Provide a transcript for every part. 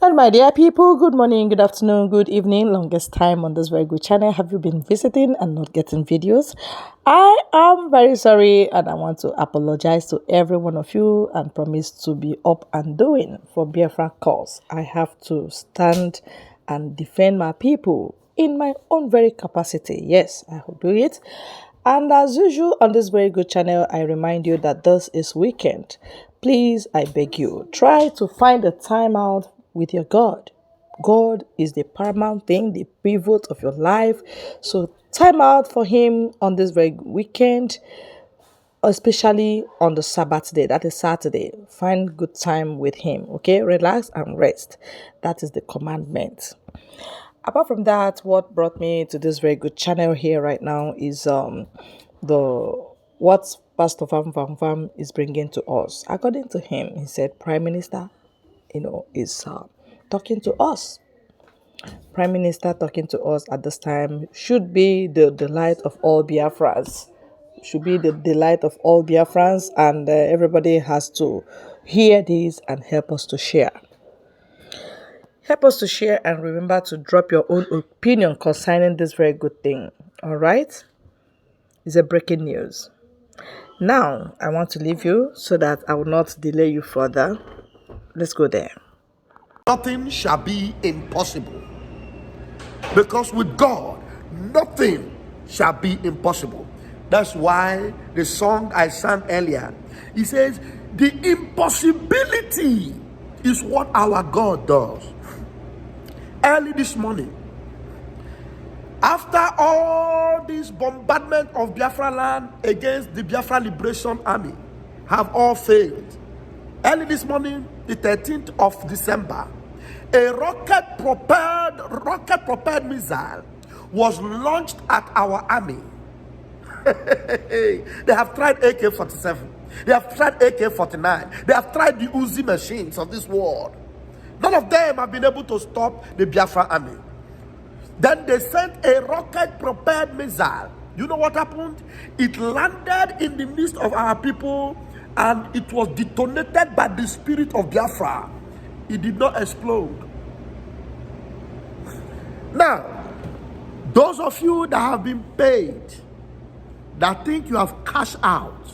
And my dear people, good morning, good afternoon, good evening. Longest time on this very good channel. Have you been visiting and not getting videos? I am very sorry and I want to apologize to every one of you and promise to be up and doing for Biafra cause. I have to stand and defend my people in my own very capacity. Yes, I will do it. And as usual on this very good channel, I remind you that this is weekend. Please, I beg you, try to find a time out with your God. God is the paramount thing, the pivot of your life. So time out for him on this very weekend, especially on the Sabbath day, that is Saturday. Find good time with him, okay? Relax and rest. That is the commandment. Apart from that, what brought me to this very good channel here right now is the what Pastor Vam is bringing to us. According to him, he said Prime Minister, is talking to us. Prime Minister talking to us at this time should be the delight of all Biafrans. Should be the delight of all Biafrans, and everybody has to hear this and help us to share. Help us to share and remember to drop your own opinion concerning this very good thing. All right? It's a breaking news. Now, I want to leave you so that I will not delay you further. Let's go there. Nothing shall be impossible. Because with God, nothing shall be impossible. That's why the song I sang earlier, he says, the impossibility is what our God does. Early this morning, after all this bombardment of Biafra land against the Biafra Liberation Army have all failed, early this morning, the 13th of December, a rocket-propelled missile was launched at our army. They have tried AK-47. They have tried AK-49. They have tried the Uzi machines of this world. None of them have been able to stop the Biafra army. Then they sent a rocket-propelled missile. You know what happened? It landed in the midst of our people and it was detonated by the spirit of Biafra. It did not explode. Now, those of you that have been paid, that think you have cashed out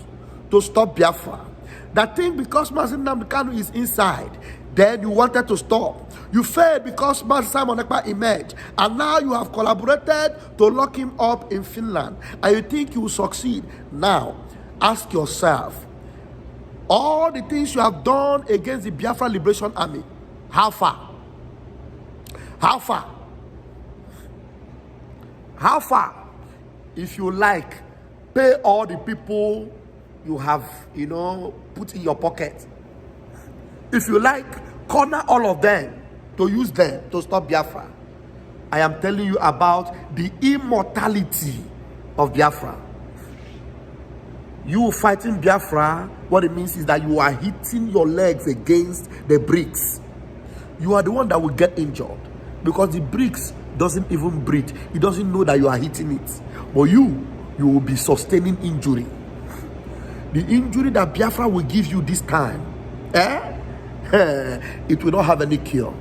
to stop Biafra, that think because Mazin Namdekanu is inside, then you wanted to stop. You failed because Simon Ekpa emerged, and now you have collaborated to lock him up in Finland, and you think you will succeed. Now, ask yourself, all the things you have done against the Biafra Liberation Army, how far? How far? How far? If you like, pay all the people you have, put in your pocket. If you like, corner all of them to use them to stop Biafra. I am telling you about the immortality of Biafra. You fighting Biafra, what it means is that you are hitting your legs against the bricks. You are the one that will get injured because the bricks doesn't even breathe. It doesn't know that you are hitting it. But you will be sustaining injury. The injury that Biafra will give you this time, it will not have any cure.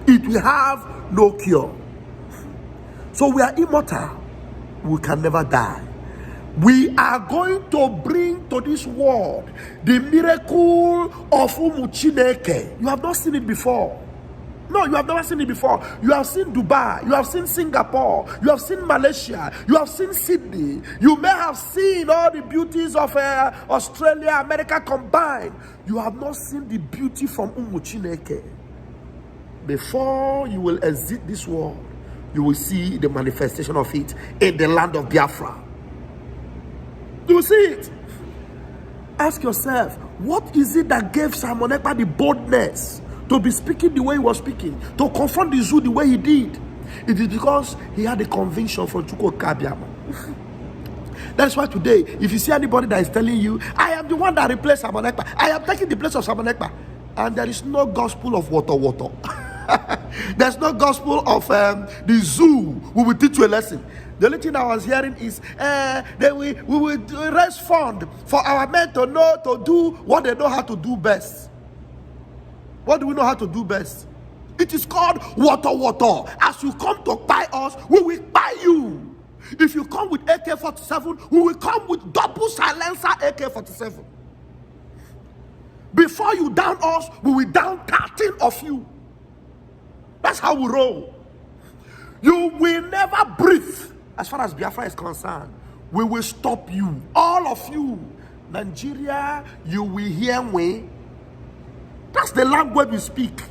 It will have no cure. So we are immortal. We can never die. We are going to bring to this world the miracle of Chineke. You have not seen it before. No, you have never seen it before. You have seen Dubai, you have seen Singapore, you have seen Malaysia, you have seen Sydney. You may have seen all the beauties of Australia, America combined. You have not seen the beauty from Chineke. Before you will exit this world, you will see the manifestation of it in the land of Biafra. You will see it. Ask yourself, what is it that gave Simon Ekpa the boldness to be speaking the way he was speaking, to confront the zoo the way he did? It is because he had a conviction from Chukwu Kabiama. That's why today, if you see anybody that is telling you, I am the one that replaced Simon Ekpa, I am taking the place of Simon Ekpa, and there is no gospel of water. There's no gospel of the zoo. We will teach you a lesson. The only thing I was hearing is that we will raise fund for our men to know to do what they know how to do best. What do we know how to do best? It is called water. As you come to buy us, we will buy you. If you come with AK-47, we will come with double silencer AK-47. Before you down us, we will down 13 of you. That's how we roll. You will never breathe. As far as Biafra is concerned, we will stop you. All of you. Nigeria, you will hear me. That's the language we speak.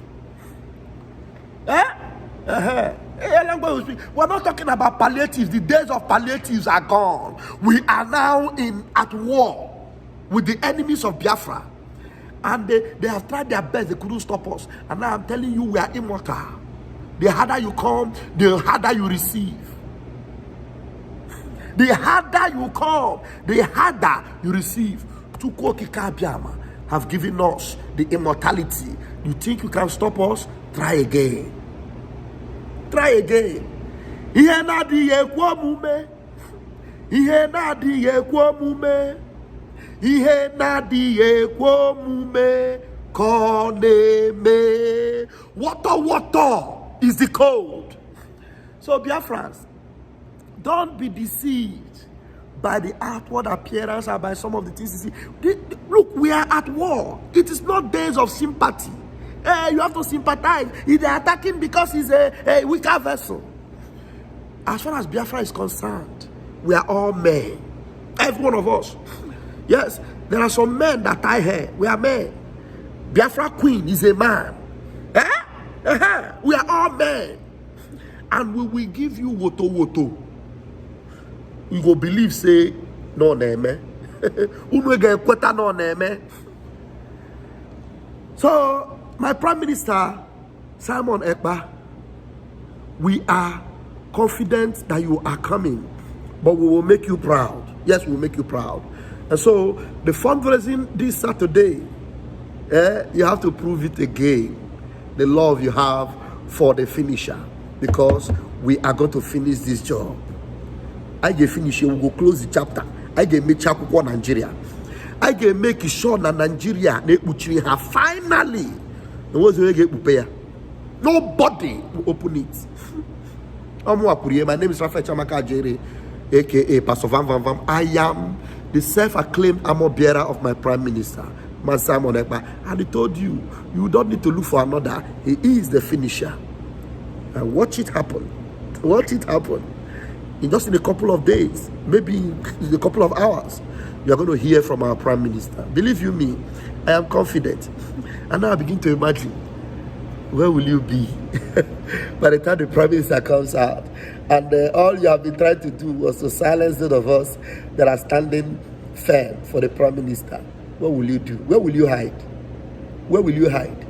Language we speak. We're not talking about palliatives. The days of palliatives are gone. We are now at war with the enemies of Biafra. And they have tried their best. They couldn't stop us. And now I'm telling you, we are immortal. The harder you come, the harder you receive. The harder you come, the harder you receive. Tukoki Kabiama have given us the immortality. You think you can stop us? Try again. Try again. Ihe na di ekwo mume. Ihe na di ekwo mume. Ihe na di ekwo mume. Koneme. Water is the code. So Biafrans, don't be deceived by the outward appearance or by some of the things you see. Look, we are at war. It is not days of sympathy. You have to sympathize. If they are attacking because he's a weaker vessel. As far as Biafra is concerned, we are all men. Every one of us. Yes, there are some men that tie hair. We are men. Biafra Queen is a man. We are all men. And we will give you woto. You go believe, say, no name. No name. So, my Prime Minister, Simon Ekpa, we are confident that you are coming, but we will make you proud. Yes, we will make you proud. And so, the fundraising this Saturday, you have to prove it again. The love you have for the finisher, because we are going to finish this job. I get finish it, we will close the chapter. I get make Chakuko Nigeria. I get make sure that Nigeria they have finally. Nobody will open it. My name is Rafael Chamaka Jere, aka Pastor Vam Vam Vam. I am the self-acclaimed armor bearer of my Prime Minister, Simon Ekpa. And he told you, you don't need to look for another. He is the finisher. And watch it happen. Watch it happen. In just in a couple of days, maybe in a couple of hours, you are going to hear from our Prime Minister. Believe you me, I am confident. And now I begin to imagine, where will you be by the time the Prime Minister comes out? And all you have been trying to do was to silence those of us that are standing firm for the Prime Minister. What will you do? Where will you hide? Where will you hide?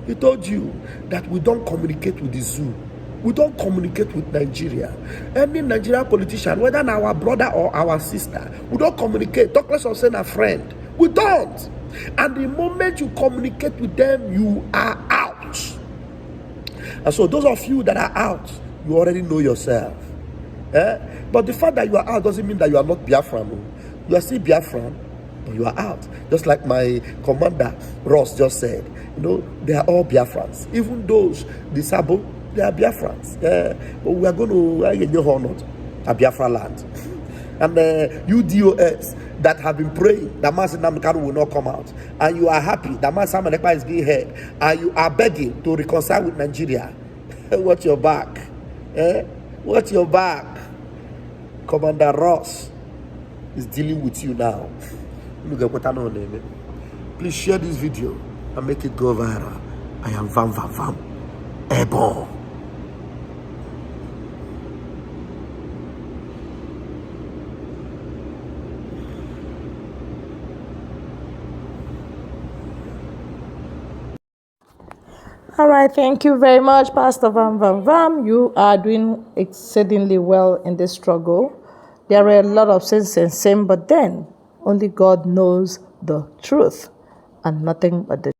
He told you that we don't communicate with the zoo. We don't communicate with Nigeria. Any Nigerian politician, whether our brother or our sister, we don't communicate. Talk less of saying a friend. We don't. And the moment you communicate with them, you are out. And so those of you that are out, you already know yourself. But the fact that you are out doesn't mean that you are not Biafran. You are still Biafran, but you are out. Just like my commander, Ross, just said. You know, they are all Biafrans. Even those, the Sabo, they are Biafrans. But we are going to honor a Biafra land. And UDOS that have been praying that Master Namikaru will not come out. And you are happy that Master Ekpa is being heard. And you are begging to reconcile with Nigeria. Watch your back. Watch your back. Commander Ross is dealing with you now. Please share this video and make it go viral. I am Vam Vam Vam. Airborne. All right, thank you very much, Pastor Vam Vam Vam. You are doing exceedingly well in this struggle. There are a lot of sins and sin, but then only God knows the truth and nothing but the